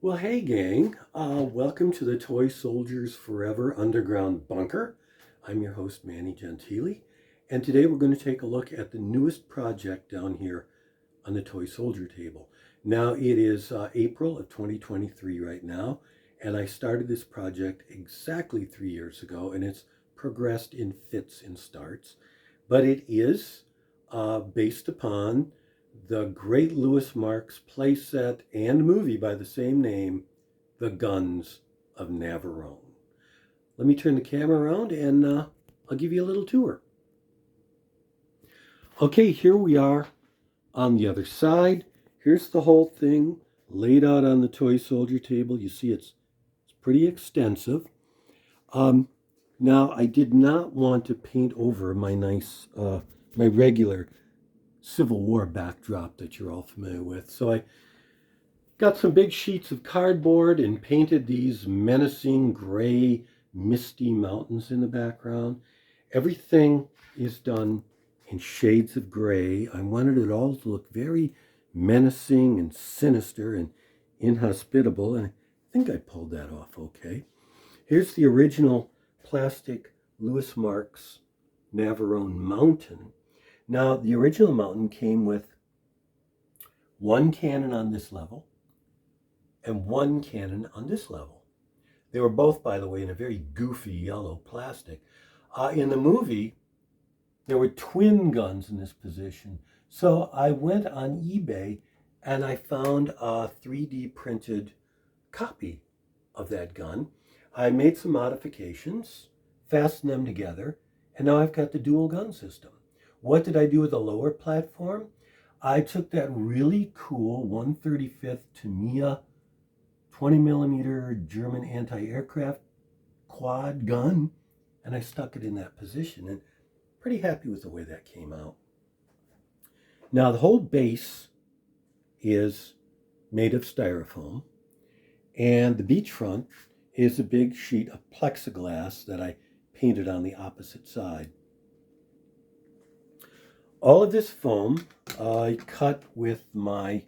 Well, hey, gang. Welcome to the Toy Soldiers Forever Underground Bunker. I'm your host, Mannie Gentile, and today we're going to take a look at the newest project down here on the Toy Soldier table. Now, it is April of 2023 right now, and I started this project exactly 3 years ago, and it's progressed in fits and starts, but it is based upon the great Louis Marx playset and movie by the same name, The Guns of Navarone. Let me turn the camera around and I'll give you a little tour. Okay, here we are on the other side. Here's the whole thing laid out on the Toy Soldier table. You see it's pretty extensive. Now, I did not want to paint over my nice, my regular Civil War backdrop that you're all familiar with. So I got some big sheets of cardboard and painted these menacing gray misty mountains in the background. Everything is done in shades of gray. I wanted it all to look very menacing and sinister and inhospitable, and I think I pulled that off okay. Here's the original plastic Louis Marx Navarone mountain. Now, the original mountain came with one cannon on this level and one cannon on this level. They were both, by the way, in a very goofy yellow plastic. In the movie, there were twin guns in this position. So I went on eBay and I found a 3D printed copy of that gun. I made some modifications, fastened them together, and now I've got the dual gun system. What did I do with the lower platform? I took that really cool 135th Tamiya 20 millimeter German anti-aircraft quad gun, and I stuck it in that position, and pretty happy with the way that came out. Now, the whole base is made of styrofoam, and the beachfront is a big sheet of plexiglass that I painted on the opposite side. All of this foam I cut with my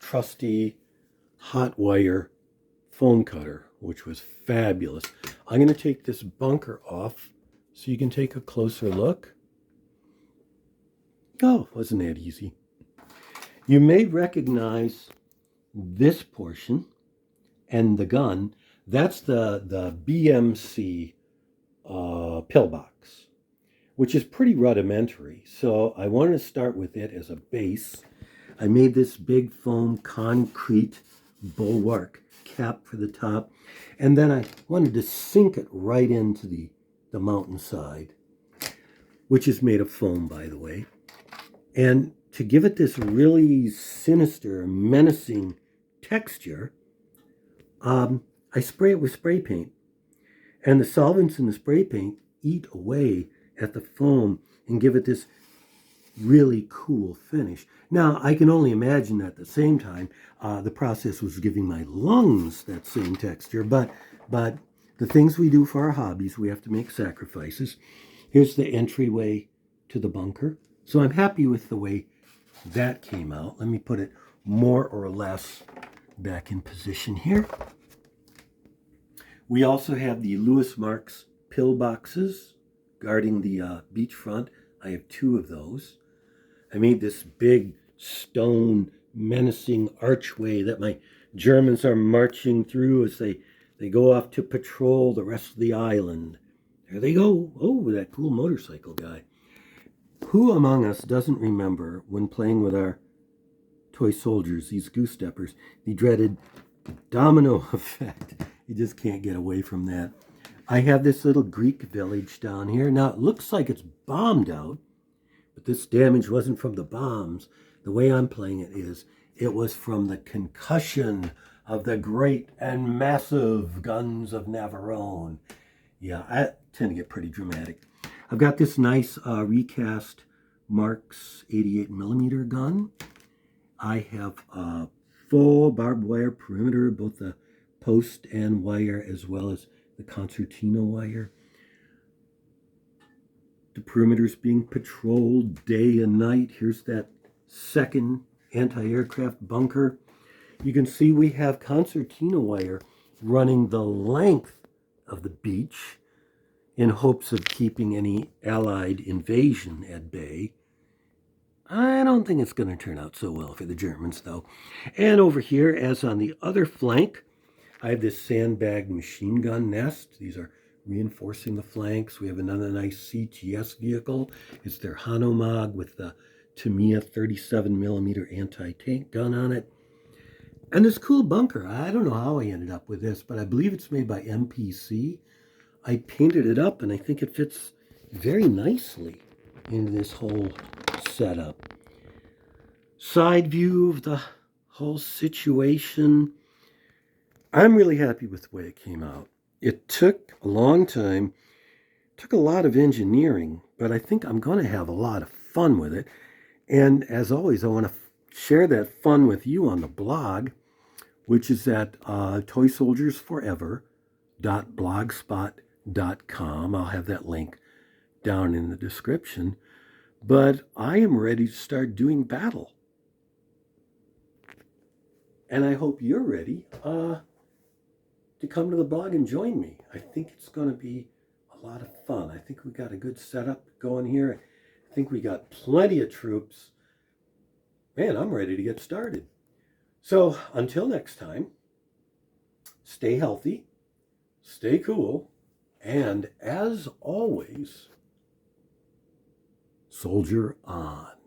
trusty hot wire foam cutter, which was fabulous. I'm going to take this bunker off so you can take a closer look. Oh, wasn't that easy? You may recognize this portion and the gun. That's the BMC pillbox, which is pretty rudimentary. So I wanted to start with it as a base. I made this big foam concrete bulwark cap for the top, and then I wanted to sink it right into the mountainside, which is made of foam, by the way. And to give it this really sinister, menacing texture, I spray it with spray paint. And the solvents in the spray paint eat away at the foam and give it this really cool finish. Now, I can only imagine that at the same time, the process was giving my lungs that same texture, but the things we do for our hobbies, we have to make sacrifices. Here's the entryway to the bunker. So I'm happy with the way that came out. Let me put it more or less back in position here. We also have the Louis Marx pillboxes guarding the beachfront. I have two of those. I made this big stone menacing archway that my Germans are marching through as they go off to patrol the rest of the island. There they go. Oh, that cool motorcycle guy. Who among us doesn't remember when playing with our toy soldiers, these goose steppers, the dreaded domino effect? You just can't get away from that. I have this little Greek village down here. Now, it looks like it's bombed out, but this damage wasn't from the bombs. The way I'm playing it is, it was from the concussion of the great and massive guns of Navarone. Yeah, I tend to get pretty dramatic. I've got this nice recast Marx 88 millimeter gun. I have a full barbed wire perimeter, both the post and wire as well as the concertina wire. The perimeter's being patrolled day and night. Here's that second anti-aircraft bunker. You can see we have concertina wire running the length of the beach in hopes of keeping any Allied invasion at bay. I don't think it's going to turn out so well for the Germans, though. And over here, as on the other flank, I have this sandbag machine gun nest. These are reinforcing the flanks. We have another nice CTS vehicle. It's their Hanomag with the Tamiya 37 millimeter anti-tank gun on it. And this cool bunker. I don't know how I ended up with this, but I believe it's made by MPC. I painted it up, and I think it fits very nicely into this whole setup. Side view of the whole situation. I'm really happy with the way it came out. It took a long time, took a lot of engineering, but I think I'm going to have a lot of fun with it. And as always, I want to share that fun with you on the blog, which is at toysoldiersforever.blogspot.com. I'll have that link down in the description. But I am ready to start doing battle. And I hope you're ready to come to the blog and join me. I think it's going to be a lot of fun. I think we got a good setup going here. I think we got plenty of troops. Man, I'm ready to get started. So until next time, stay healthy, stay cool, and as always, soldier on.